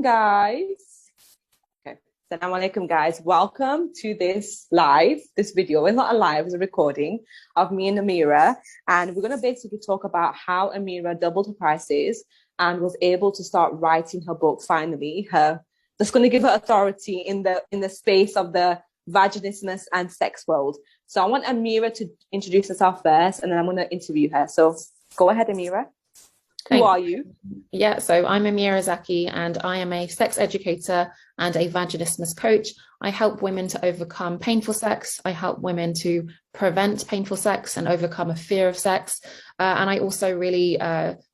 guys. Okay, Assalamu alaikum, guys. Welcome to this video. It's not a live, it's a recording of me and Amirah. And we're going to basically talk about how Amirah doubled her prices and was able to start writing her book finally. That's going to give her authority in the space of the vaginismus and sex world. So I want Amirah to introduce herself first, and then I'm going to interview her. So go ahead, Amirah. Who are you? Yeah, so I'm Amirah Zaki, and I am a sex educator and a vaginismus coach. I help women to overcome painful sex. I help women to prevent painful sex and overcome a fear of sex. And I also really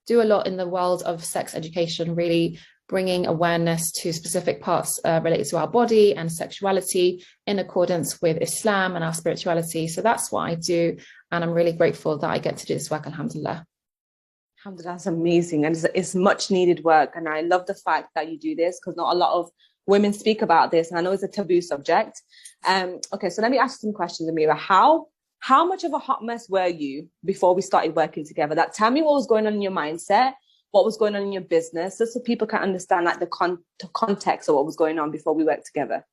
do a lot in the world of sex education, really bringing awareness to specific parts related to our body and sexuality in accordance with Islam and our spirituality. So that's what I do. And I'm really grateful that I get to do this work, alhamdulillah. Alhamdulillah, that's amazing. And it's much needed work. And I love the fact that you do this, because not a lot of women speak about this. And I know it's a taboo subject. Okay, so let me ask you some questions, Amirah. How much of a hot mess were you before we started working together? Tell me what was going on in your mindset, what was going on in your business, just so people can understand like the context of what was going on before we worked together.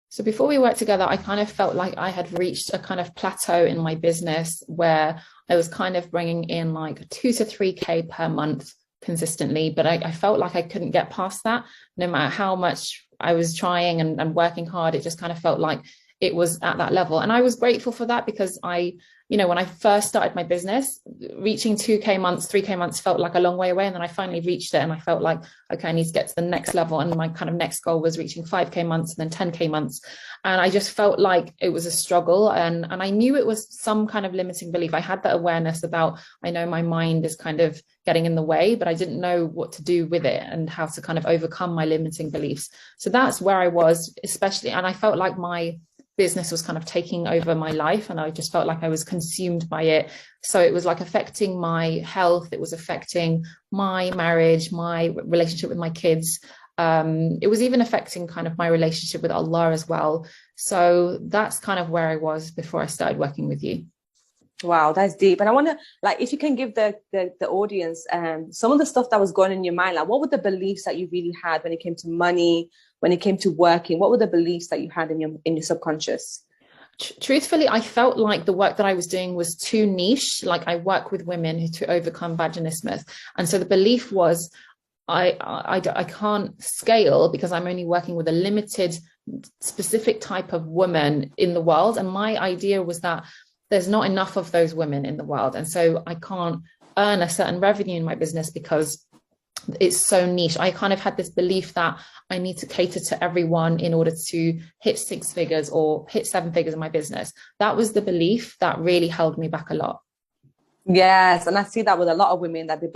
So before we worked together, I kind of felt like I had reached a kind of plateau in my business where I was kind of bringing in like 2 to 3K per month consistently, but I felt like I couldn't get past that. No matter how much I was trying and working hard, it just kind of felt like it was at that level. And I was grateful for that, because when I first started my business, reaching 2K months, 3K months felt like a long way away. And then I finally reached it and I felt like, okay, I need to get to the next level. And my kind of next goal was reaching 5K months and then 10K months. And I just felt like it was a struggle. And I knew it was some kind of limiting belief. I had that awareness about, I know my mind is kind of getting in the way, but I didn't know what to do with it and how to kind of overcome my limiting beliefs. So that's where I was, especially. And I felt like my business was kind of taking over my life, and I just felt like I was consumed by it. So it was like affecting my health, it was affecting my marriage, my relationship with my kids. It was even affecting kind of my relationship with Allah as well. So that's kind of where I was before I started working with you. Wow, that's deep. And I want to, like, if you can give the audience some of the stuff that was going on in your mind, like what were the beliefs that you really had when it came to money, when it came to working? What were the beliefs that you had in your subconscious? Truthfully, I felt like the work that I was doing was too niche. Like, I work with women to overcome vaginismus. And so the belief was I can't scale because I'm only working with a limited specific type of woman in the world. And my idea was that there's not enough of those women in the world. And so I can't earn a certain revenue in my business because it's so niche. I kind of had this belief that I need to cater to everyone in order to hit 6 figures or hit 7 figures in my business. That was the belief that really held me back a lot. Yes, and I see that with a lot of women, that they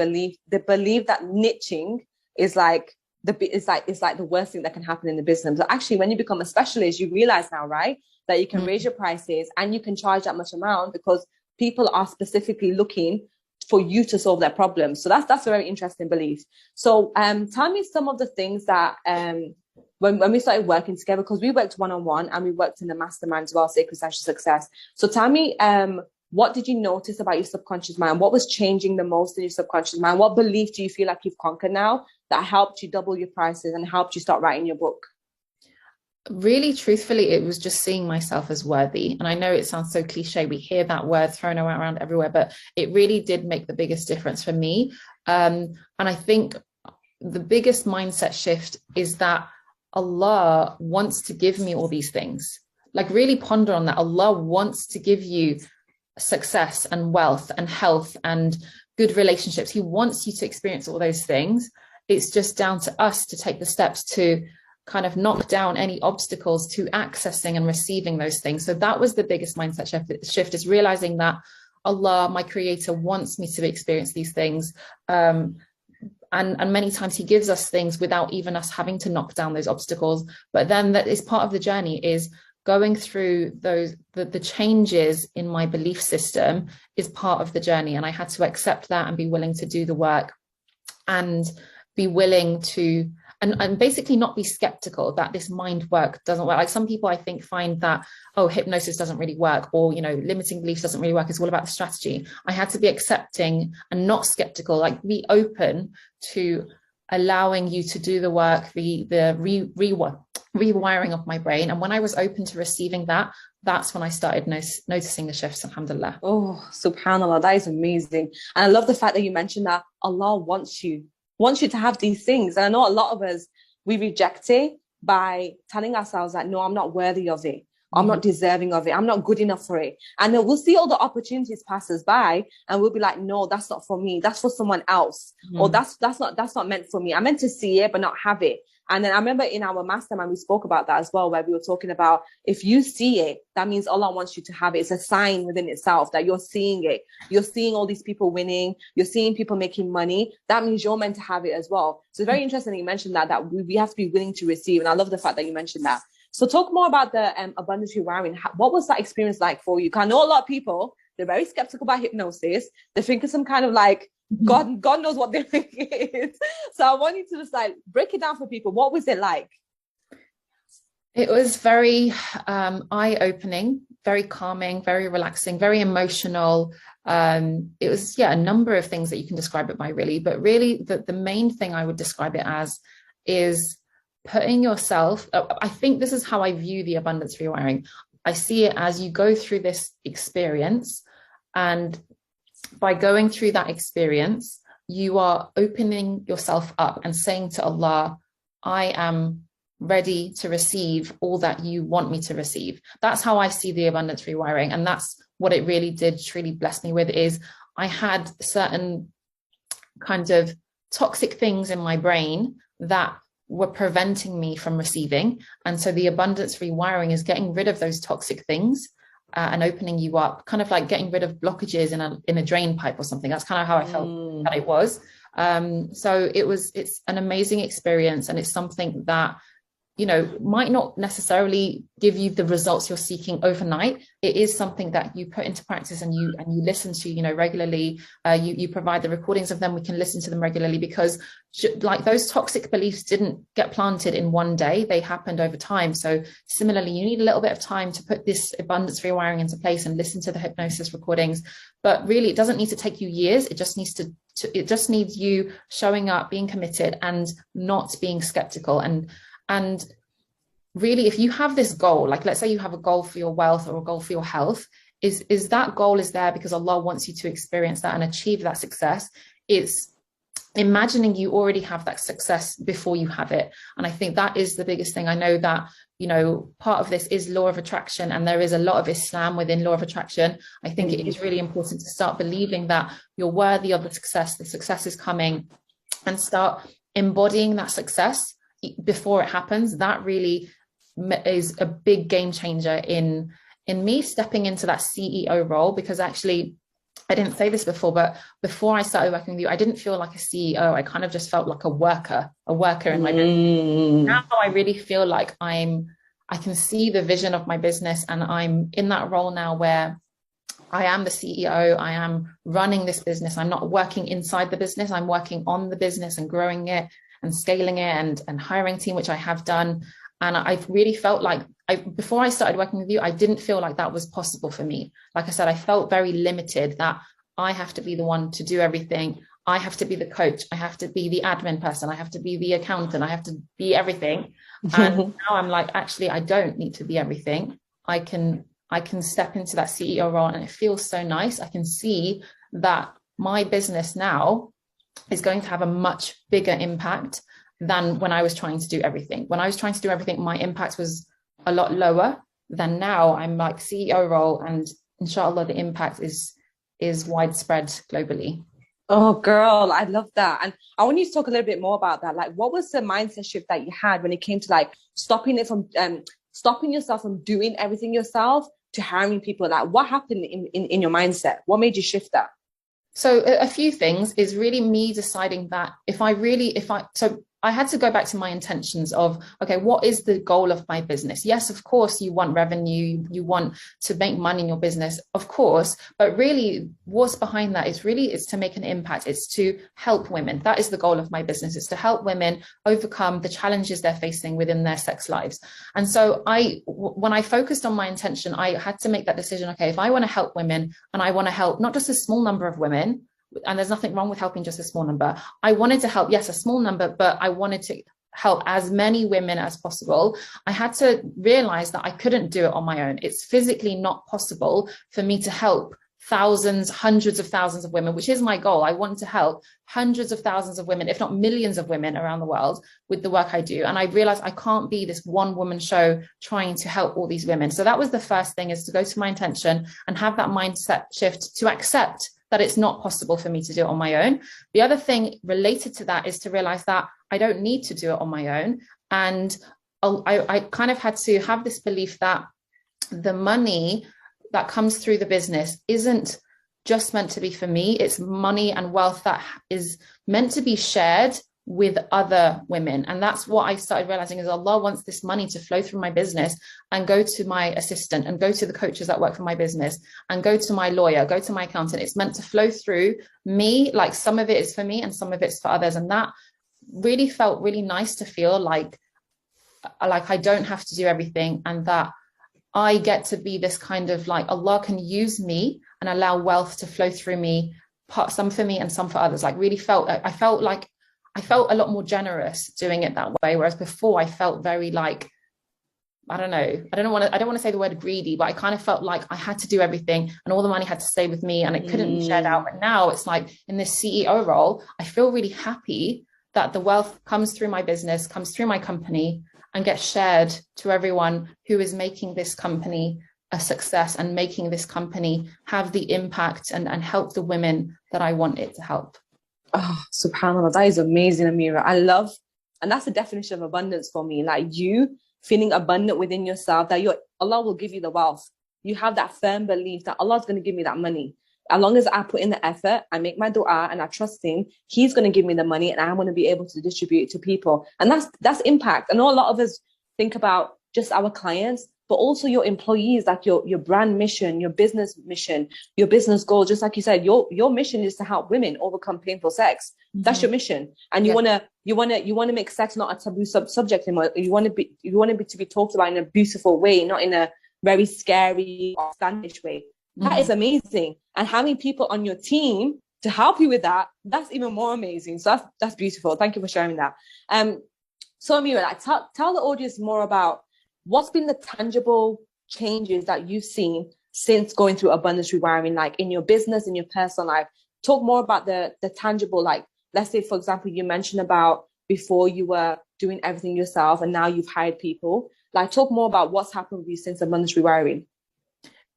believe that niching is like the worst thing that can happen in the business. But actually, when you become a specialist, you realize now, right, that you can raise your prices and you can charge that much amount because people are specifically looking for you to solve their problems. So that's a very interesting belief. So tell me some of the things that when we started working together, because we worked one-on-one and we worked in the mastermind as well, Sacred Sexual Success. So tell me, what did you notice about your subconscious mind? What was changing the most in your subconscious mind? What belief do you feel like you've conquered now that helped you double your prices and helped you start writing your book? Really, truthfully, it was just seeing myself as worthy. And I know it sounds so cliche. We hear that word thrown around everywhere, but it really did make the biggest difference for me. And I think the biggest mindset shift is that Allah wants to give me all these things. Like, really ponder on that. Allah wants to give you success and wealth and health and good relationships. He wants you to experience all those things. It's just down to us to take the steps to kind of knock down any obstacles to accessing and receiving those things. So that was the biggest mindset shift, is realizing that Allah, my creator, wants me to experience these things. And many times he gives us things without even us having to knock down those obstacles. But then that is part of the journey, is going through the changes in my belief system is part of the journey. And I had to accept that and be willing to do the work and be willing to and basically not be skeptical that this mind work doesn't work. Like, some people, I think, find that, oh, hypnosis doesn't really work, or, limiting beliefs doesn't really work. It's all about the strategy. I had to be accepting and not skeptical, like be open to allowing you to do the work, rewiring of my brain. And when I was open to receiving that, that's when I started noticing the shifts, alhamdulillah. Oh, subhanallah, that is amazing. And I love the fact that you mentioned that Allah wants you to have these things. And I know a lot of us, we reject it by telling ourselves that, no, I'm not worthy of it. I'm not deserving of it. I'm not good enough for it. And then we'll see all the opportunities pass us by and we'll be like, no, that's not for me. That's for someone else. Or that's not meant for me. I meant to see it, but not have it. And then I remember in our mastermind, we spoke about that as well, where we were talking about if you see it, that means Allah wants you to have it. It's a sign within itself that you're seeing it. You're seeing all these people winning. You're seeing people making money. That means you're meant to have it as well. So it's very interesting that you mentioned that we have to be willing to receive. And I love the fact that you mentioned that. So talk more about the abundance rewiring. What was that experience like for you? Because I know a lot of people, they're very skeptical about hypnosis. They think it's some kind of like, God knows what they think it is. So I want you to just like break it down for people. What was it like? It was very eye-opening, very calming, very relaxing, very emotional. It was, a number of things that you can describe it by, really. But really, the main thing I would describe it as is putting yourself, I think this is how I view the abundance rewiring. I see it as you go through this experience, and by going through that experience, you are opening yourself up and saying to Allah, I am ready to receive all that you want me to receive. That's how I see the abundance rewiring. And that's what it really did truly bless me with, is I had certain kind of toxic things in my brain that were preventing me from receiving. And so the abundance rewiring is getting rid of those toxic things and opening you up, kind of like getting rid of blockages in a drain pipe or something. That's kind of how I felt that it was. So it's an amazing experience, and it's something that, might not necessarily give you the results you're seeking overnight. It is something that you put into practice and you listen to, regularly. You provide the recordings of them. We can listen to them regularly, because like those toxic beliefs didn't get planted in one day. They happened over time. So similarly, you need a little bit of time to put this abundance rewiring into place and listen to the hypnosis recordings. But really, it doesn't need to take you years. It just needs it just needs you showing up, being committed, and not being skeptical. And really, if you have this goal, like let's say you have a goal for your wealth or a goal for your health, is that goal is there because Allah wants you to experience that and achieve that success. It's imagining you already have that success before you have it. And I think that is the biggest thing. I know that, part of this is law of attraction, and there is a lot of Islam within law of attraction. I think it is really important to start believing that you're worthy of the success is coming, and start embodying that success before it happens. That really is a big game changer in me stepping into that CEO role, because actually, I didn't say this before, but before I started working with you, I didn't feel like a CEO. I kind of just felt like a worker in my business. Now I really feel like I can see the vision of my business, and I'm in that role now where I am the CEO. I am running this business. I'm not working inside the business. I'm working on the business and growing it and scaling it and hiring a team, which I have done. And I really felt like before I started working with you, I didn't feel like that was possible for me. Like I said, I felt very limited, that I have to be the one to do everything. I have to be the coach. I have to be the admin person. I have to be the accountant. I have to be everything. And now I'm like, actually, I don't need to be everything. I can step into that CEO role, and it feels so nice. I can see that my business now is going to have a much bigger impact than when I was trying to do everything. When I was trying to do everything, my impact was a lot lower than now. I'm like CEO role, and inshallah, the impact is widespread globally. Oh, girl, I love that. And I want you to talk a little bit more about that. Like, what was the mindset shift that you had when it came to like stopping yourself from doing everything yourself to hiring people? Like, what happened in your mindset? What made you shift that? So a few things is really me deciding that so I had to go back to my intentions of, okay, what is the goal of my business? Yes, of course, you want revenue, you want to make money in your business, of course, but really what's behind that is to make an impact. It's to help women. That is the goal of my business. It's to help women overcome the challenges they're facing within their sex lives. And so when I focused on my intention, I had to make that decision. Okay, if I want to help women, and I want to help not just a small number of women, and there's nothing wrong with helping just a small number. I wanted to help, yes, a small number, but I wanted to help as many women as possible. I had to realize that I couldn't do it on my own. It's physically not possible for me to help thousands, hundreds of thousands of women, which is my goal. I want to help hundreds of thousands of women, if not millions of women around the world with the work I do. And I realized I can't be this one woman show trying to help all these women. So that was the first thing, is to go to my intention and have that mindset shift to accept that it's not possible for me to do it on my own. The other thing related to that is to realize that I don't need to do it on my own. And I kind of had to have this belief that the money that comes through the business isn't just meant to be for me. It's money and wealth that is meant to be shared with other women. And that's what I started realizing, is Allah wants this money to flow through my business and go to my assistant and go to the coaches that work for my business and go to my lawyer, go to my accountant. It's meant to flow through me. Like, some of it is for me and some of it's for others. And that really felt really nice to feel like I don't have to do everything, and that I get to be this kind of, like, Allah can use me and allow wealth to flow through me, some for me and some for others. Like, really felt, I felt a lot more generous doing it that way. Whereas before I felt very, like, I don't want to say the word greedy, but I kind of felt like I had to do everything and all the money had to stay with me and it couldn't be shared out. But now it's like, in this CEO role, I feel really happy that the wealth comes through my business, comes through my company, and gets shared to everyone who is making this company a success and making this company have the impact and help the women that I want it to help. Oh, subhanAllah, that is amazing, Amirah. I love, and that's the definition of abundance for me. Like, you feeling abundant within yourself, that Allah will give you the wealth. You have that firm belief that Allah's going to give me that money. As long as I put in the effort, I make my dua and I trust him, he's going to give me the money and I'm going to be able to distribute it to people. And that's impact. I know a lot of us think about just our clients, but also your employees, like your brand mission, your business mission, your business goal. Just like you said, your mission is to help women overcome painful sex. Mm-hmm. That's your mission. And you want to make sex not a taboo subject anymore. You want it to be talked about in a beautiful way, not in a very scary or standish way. That is amazing. And having people on your team to help you with that, that's even more amazing. So that's beautiful. Thank you for sharing that. So Amirah, like, tell the audience more about what's been the tangible changes that you've seen since going through abundance rewiring, like in your business, in your personal life. Talk more about the tangible, like, let's say, for example, you mentioned about before you were doing everything yourself and now you've hired people. Like, talk more about what's happened with you since abundance rewiring.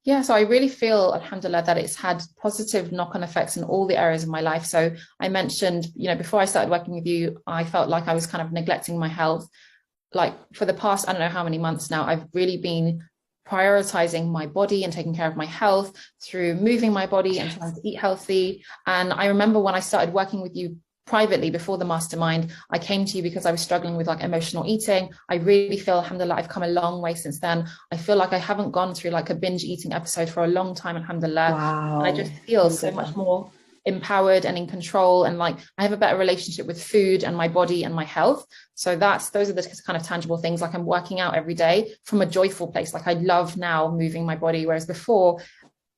Yeah, so I really feel, alhamdulillah, that it's had positive knock-on effects in all the areas of my life. So I mentioned, before I started working with you, I felt like I was kind of neglecting my health. Like, for the past, I don't know how many months now, I've really been prioritizing my body and taking care of my health through moving my body and trying to eat healthy. And I remember when I started working with you privately before the mastermind, I came to you because I was struggling with, like, emotional eating. I really feel, alhamdulillah, I've come a long way since then. I feel like I haven't gone through like a binge eating episode for a long time, alhamdulillah. Wow. And I just feel so much more empowered and in control, and like I have a better relationship with food and my body and my health. So those are the kind of tangible things. Like, I'm working out every day from a joyful place. Like, I love now moving my body, whereas before,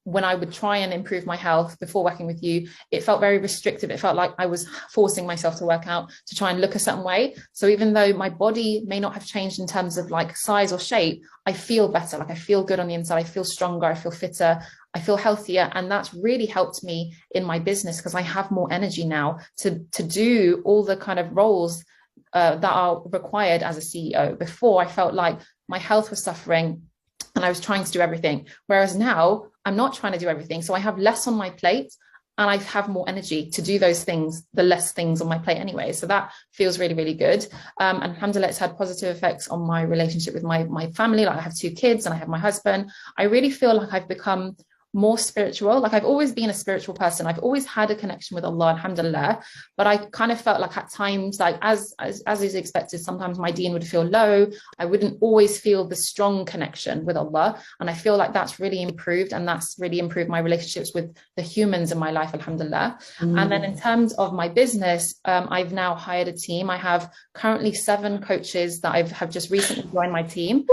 when I would try and improve my health before working with you, it felt very restrictive. It felt like I was forcing myself to work out to try and look a certain way. So even though my body may not have changed in terms of like size or shape, I feel better. Like, I feel good on the inside. I feel stronger. I feel fitter. I feel healthier. And that's really helped me in my business because I have more energy now to do all the kind of roles that are required as a CEO. Before, I felt like my health was suffering and I was trying to do everything. Whereas now I'm not trying to do everything. So I have less on my plate and I have more energy to do those things, the less things on my plate anyway. So that feels really, really good. And alhamdulillah, it's had positive effects on my relationship with my family. Like, I have 2 kids and I have my husband. I really feel like I've become more spiritual. Like, I've always been a spiritual person. I've always had a connection with Allah, alhamdulillah. But I kind of felt like at times, like as is expected, sometimes my deen would feel low. I wouldn't always feel the strong connection with Allah. And I feel like that's really improved, and that's really improved my relationships with the humans in my life, alhamdulillah. And then in terms of my business, I've now hired a team. I have currently 7 coaches that have just recently joined my team.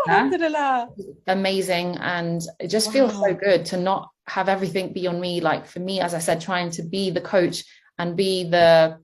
Alhamdulillah. Amazing. And it just feels so good to not have everything be on me. Like for me, as I said, trying to be the coach and be the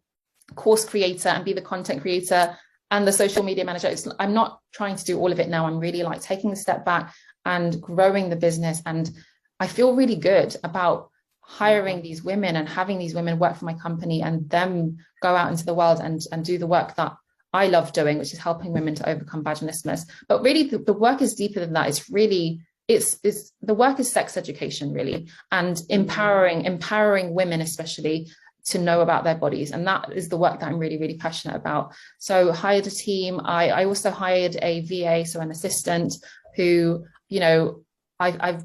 course creator and be the content creator and the social media manager. I'm not trying to do all of it now. I'm really like taking a step back and growing the business. And I feel really good about hiring these women and having these women work for my company and them go out into the world and do the work that I love doing, which is helping women to overcome vaginismus. But really the work is deeper than that. It's really, it's the work is sex education really, and empowering women especially to know about their bodies. And that is the work that I'm really, really passionate about. So hired a team. I also hired a VA, so an assistant who, you know, I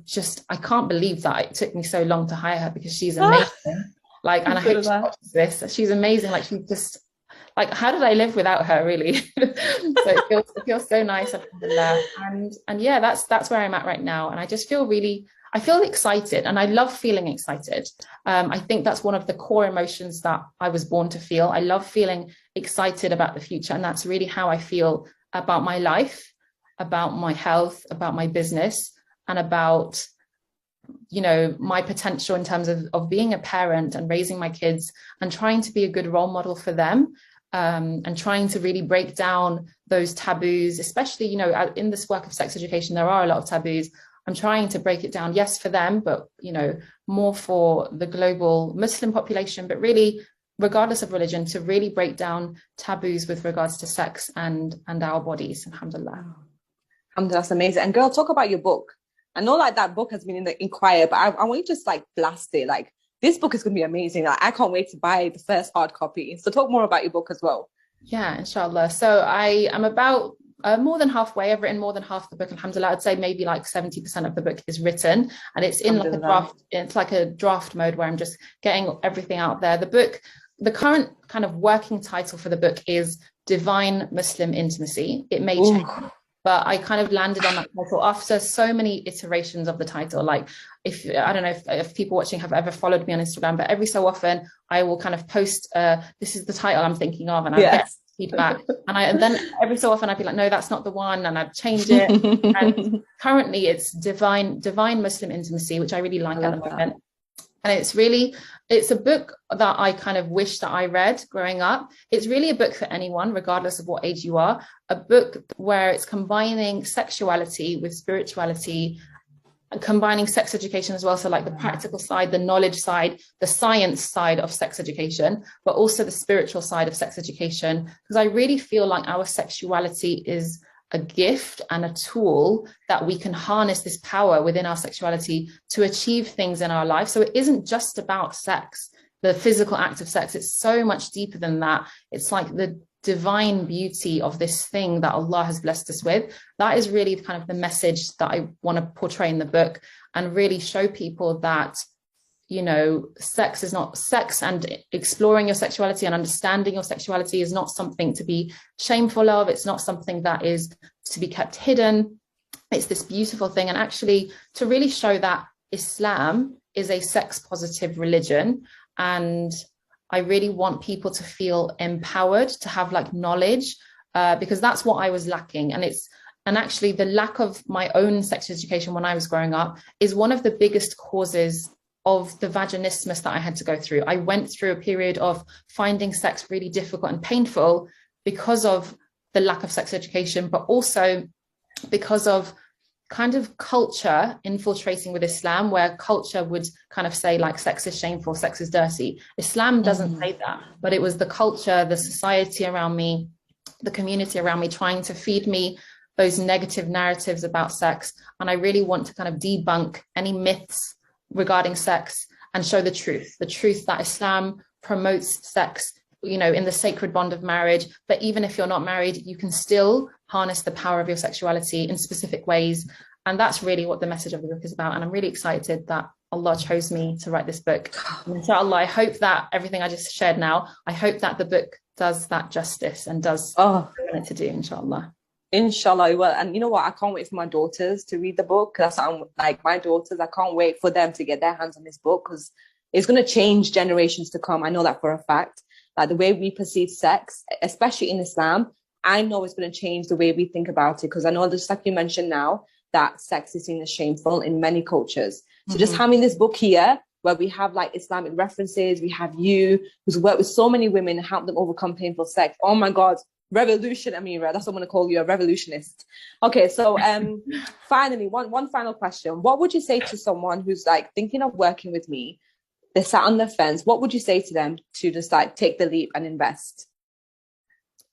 can't believe that it took me so long to hire her, because she's amazing. Like, and I hope she watches this. She's amazing. Like, she just, like, how did I live without her, really? So it feels so nice, alhamdulillah. And yeah, that's where I'm at right now. And I just feel really, I feel excited, and I love feeling excited. I think that's one of the core emotions that I was born to feel. I love feeling excited about the future. And that's really how I feel about my life, about my health, about my business, and about, you know, my potential in terms of being a parent and raising my kids and trying to be a good role model for them, and trying to really break down those taboos, especially, you know, in this work of sex education, there are a lot of taboos. I'm trying to break it down, yes, for them, but, you know, more for the global Muslim population, but really, regardless of religion, to really break down taboos with regards to sex and our bodies, alhamdulillah. Alhamdulillah, that's amazing. And girl, talk about your book. I know like that book has been in the inquiry, but I want you to just like blast it. Like, this book is going to be amazing. Like, I can't wait to buy the first hard copy. So talk more about your book as well. Yeah, inshallah. So I am about more than halfway. I've written more than half the book, alhamdulillah. I'd say maybe like 70% of the book is written, and it's in like a draft. It's like a draft mode where I'm just getting everything out there. The book, the current kind of working title for the book is Divine Muslim Intimacy. It may change, but I kind of landed on that title after so many iterations of the title. Like, if I don't know if people watching have ever followed me on Instagram, but every so often I will kind of post, this is the title I'm thinking of, and I get feedback. And then every so often I'd be like, no, that's not the one, and I'd change it. And currently it's Divine Muslim Intimacy, which I really like at the moment. And it's a book that I kind of wish that I read growing up. It's really a book for anyone, regardless of what age you are. A book where it's combining sexuality with spirituality, and combining sex education as well. So like the practical side, the knowledge side, the science side of sex education, but also the spiritual side of sex education. Because I really feel like our sexuality is a gift and a tool that we can harness this power within our sexuality to achieve things in our life. So it isn't just about sex, the physical act of sex. It's so much deeper than that. It's like the divine beauty of this thing that Allah has blessed us with. That is really kind of the message that I want to portray in the book, and really show people that, you know, sex is not sex, and exploring your sexuality and understanding your sexuality is not something to be shameful of. It's not something that is to be kept hidden. It's this beautiful thing. And actually to really show that Islam is a sex positive religion. And I really want people to feel empowered, to have like knowledge, because that's what I was lacking. And actually the lack of my own sex education when I was growing up is one of the biggest causes of the vaginismus that I had to go through. I went through a period of finding sex really difficult and painful because of the lack of sex education, but also because of kind of culture infiltrating with Islam, where culture would kind of say like sex is shameful, sex is dirty. Islam doesn't say that, but it was the culture, the society around me, the community around me trying to feed me those negative narratives about sex. And I really want to kind of debunk any myths regarding sex and show the truth that Islam promotes sex, you know, in the sacred bond of marriage. But even if you're not married, you can still harness the power of your sexuality in specific ways. And that's really what the message of the book is about. And I'm really excited that Allah chose me to write this book. And inshallah, I hope that everything I just shared now, I hope that the book does that justice and does what I want it to do, inshallah. Inshallah, well, and you know what? I can't wait for my daughters to read the book. That's what I'm like, my daughters. I can't wait for them to get their hands on this book, because it's going to change generations to come. I know that for a fact. Like the way we perceive sex, especially in Islam, I know it's going to change the way we think about it. Because I know, just like you mentioned now, that sex is seen as shameful in many cultures. So just having this book here, where we have like Islamic references, we have you, who's worked with so many women and helped them overcome painful sex. Oh my God, revolution, Amirah. That's what I'm going to call you, a revolutionist. Okay, so finally, one final question. What would you say to someone who's like thinking of working with me? They're sat on the fence. What would you say to them to just like take the leap and invest?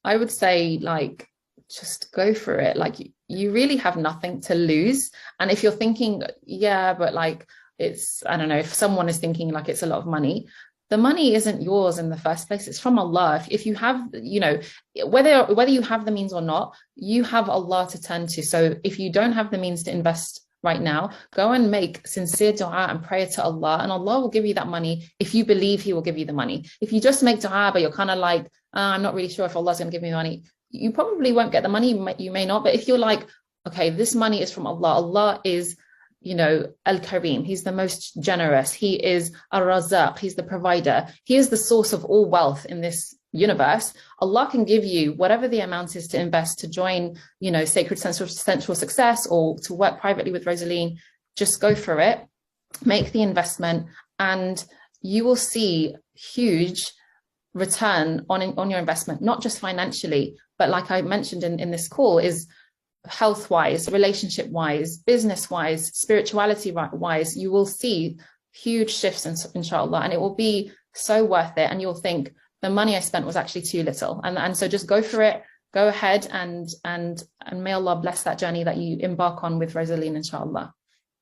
I would say, like, just go for it. Like, you really have nothing to lose. And if you're thinking, yeah, but like, it's, I don't know, if someone is thinking like it's a lot of money, the money isn't yours in the first place. It's from Allah. If you have, you know, whether you have the means or not, you have Allah to turn to. So if you don't have the means to invest right now, go and make sincere dua and prayer to Allah, and Allah will give you that money if you believe He will give you the money. If you just make dua, but you're kind of like, I'm not really sure if Allah's going to give me money, you probably won't get the money. You may not. But if you're like, okay, this money is from Allah. Allah is, you know, Al-Kareem. He's the most generous. He is Ar-Razaq. He's the provider. He is the source of all wealth in this universe. Allah can give you whatever the amount is to invest to join, you know, Sacred Sensual Success, or to work privately with Rosaline. Just go for it, make the investment, and you will see huge return on your investment, not just financially, but like I mentioned in this call, is health-wise, relationship-wise, business-wise, spirituality-wise. You will see huge shifts, inshallah, and it will be so worth it. And you'll think, the money I spent was actually too little. And so just go for it, go ahead, and may Allah bless that journey that you embark on with Rosaline, inshallah.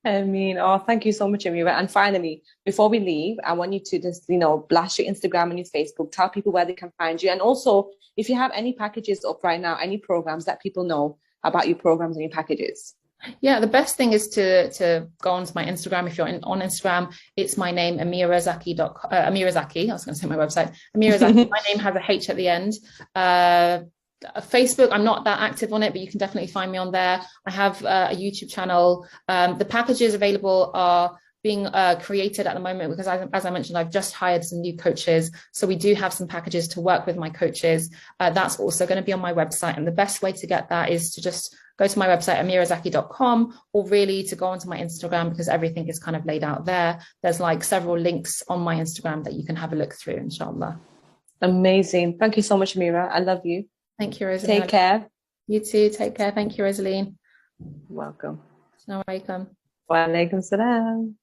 I mean, oh, thank you so much, Amirah. And finally, before we leave, I want you to just, you know, blast your Instagram and your Facebook, tell people where they can find you. And also, if you have any packages up right now, any programs that people know about your programs and your packages. Yeah, the best thing is to go onto my Instagram. If you're on Instagram, it's my name, Amirah Zaki. I was going to say my website, Amirah Zaki. My name has a H at the end. Facebook, I'm not that active on it, but you can definitely find me on there. I have a YouTube channel. The packages available are being created at the moment because, as I mentioned, I've just hired some new coaches. So we do have some packages to work with my coaches. That's also going to be on my website. And the best way to get that is to just go to my website, amirahzaki.com, or really to go onto my Instagram, because everything is kind of laid out there. There's like several links on my Instagram that you can have a look through, inshallah. Amazing. Thank you so much, Amirah. I love you. Thank you, Rosaline. Take care. You too. Take care. Thank you, Rosaline. Welcome. Assalamu alaikum. Wa alaikum salam.